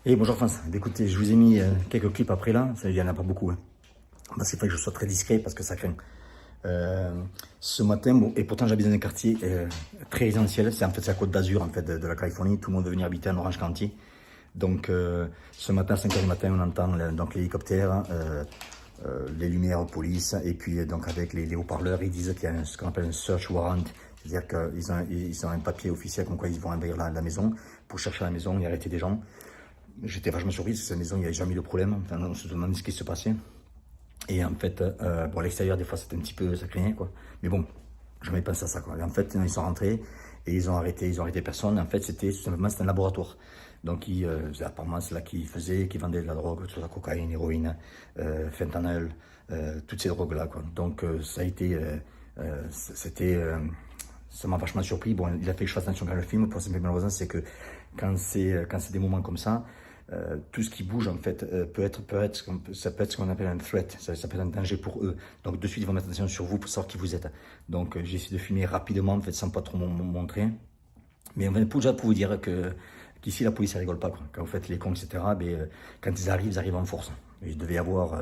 Et bonjour France, écoutez, je vous ai mis quelques clips après là, il n'y en a pas beaucoup. Hein. Parce qu'il faut que je sois très discret parce que ça craint. Ce matin, bon, et pourtant j'habite dans un quartier très résidentiel, c'est en fait la Côte d'Azur en fait, de la Californie, tout le monde veut venir habiter en Orange County. Donc ce matin, à 5h du matin, on entend donc l'hélicoptère, les lumières police, et puis donc avec les haut-parleurs, ils disent qu'il y a ce qu'on appelle un search warrant, c'est-à-dire qu'ils ont un papier officiel comme quoi ils vont envahir la maison pour chercher la maison et arrêter des gens. J'étais vachement surpris parce que cette maison, il n'y avait jamais eu de problème. Enfin, on se demandait ce qui se passait. Et en fait, bon, à l'extérieur, des fois, c'était un petit peu, ça craignait, quoi. Mais bon, je jamais pensé à ça, quoi. Et en fait, ils sont rentrés et ils ont arrêté personne. En fait, c'était tout simplement, c'était un laboratoire. Donc, apparemment, c'est là qu'ils vendaient de la drogue, toute la cocaïne, héroïne, fentanyl, toutes ces drogues-là, quoi. Donc, ça a été, ça m'a vachement surpris. Bon, il a fait que je fasse attention quand je filme. Pour malheureusement, c'est que quand c'est des moments comme ça, tout ce qui bouge en fait ça peut être ce qu'on appelle un threat, ça peut être un danger pour eux. Donc de suite ils vont mettre attention sur vous pour savoir qui vous êtes. Donc j'ai essayé de filmer rapidement en fait sans pas trop montrer. Mais déjà pour vous dire que qu'ici la police elle rigole pas quoi. Quand vous faites les cons etc. Quand ils arrivent en force. Il devait y avoir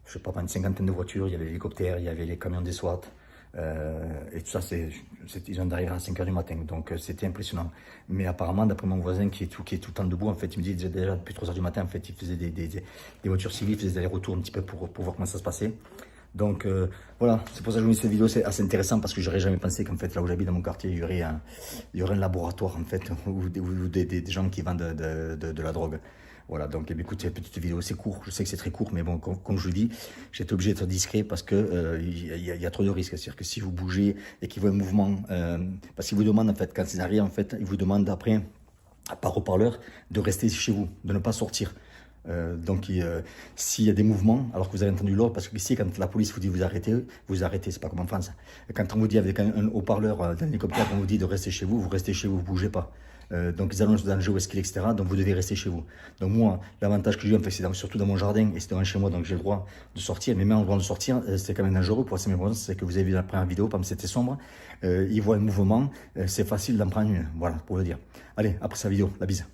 je sais pas une cinquantaine de voitures, il y avait l'hélicoptère, il y avait les camions des SWAT. Et tout ça, ils ont d'arriver à 5h du matin, donc c'était impressionnant. Mais apparemment, d'après mon voisin qui est tout le temps debout, en fait, il me dit déjà depuis 3h du matin, en fait, il faisait des voitures civiles, il faisait des allers-retours un petit peu pour voir comment ça se passait. Donc voilà, c'est pour ça que je vous dis cette vidéo, c'est assez intéressant parce que j'aurais jamais pensé qu'en fait, là où j'habite dans mon quartier, il y aurait un laboratoire en fait, où des gens qui vendent de la drogue. Voilà, donc écoutez, petite vidéo, c'est court, je sais que c'est très court, mais bon, comme je vous dis, j'étais obligé d'être discret parce que il y a trop de risques. C'est-à-dire que si vous bougez et qu'ils voient un mouvement, parce qu'ils vous demandent en fait, quand ils arrivent, en fait, ils vous demandent après, par haut-parleur, de rester chez vous, de ne pas sortir. Donc s'il y a des mouvements, alors que vous avez entendu l'ordre, parce que ici quand la police vous dit vous arrêtez, c'est pas comme en France. Quand on vous dit avec un haut-parleur d'un hélicoptère, on vous dit de rester chez vous, vous restez chez vous, vous bougez pas. Donc ils annoncent danger ou escalier, etc. Donc vous devez rester chez vous. Donc moi, l'avantage que j'ai eu, en fait, c'est surtout dans mon jardin et c'est devant chez moi, donc j'ai le droit de sortir. Mais même en droit de sortir, c'est quand même dangereux pour ces mémoires. C'est que vous avez vu dans la première vidéo, par exemple c'était sombre, ils voient un mouvement, c'est facile d'en prendre une. Voilà, pour le dire. Allez, après sa vidéo, la bise.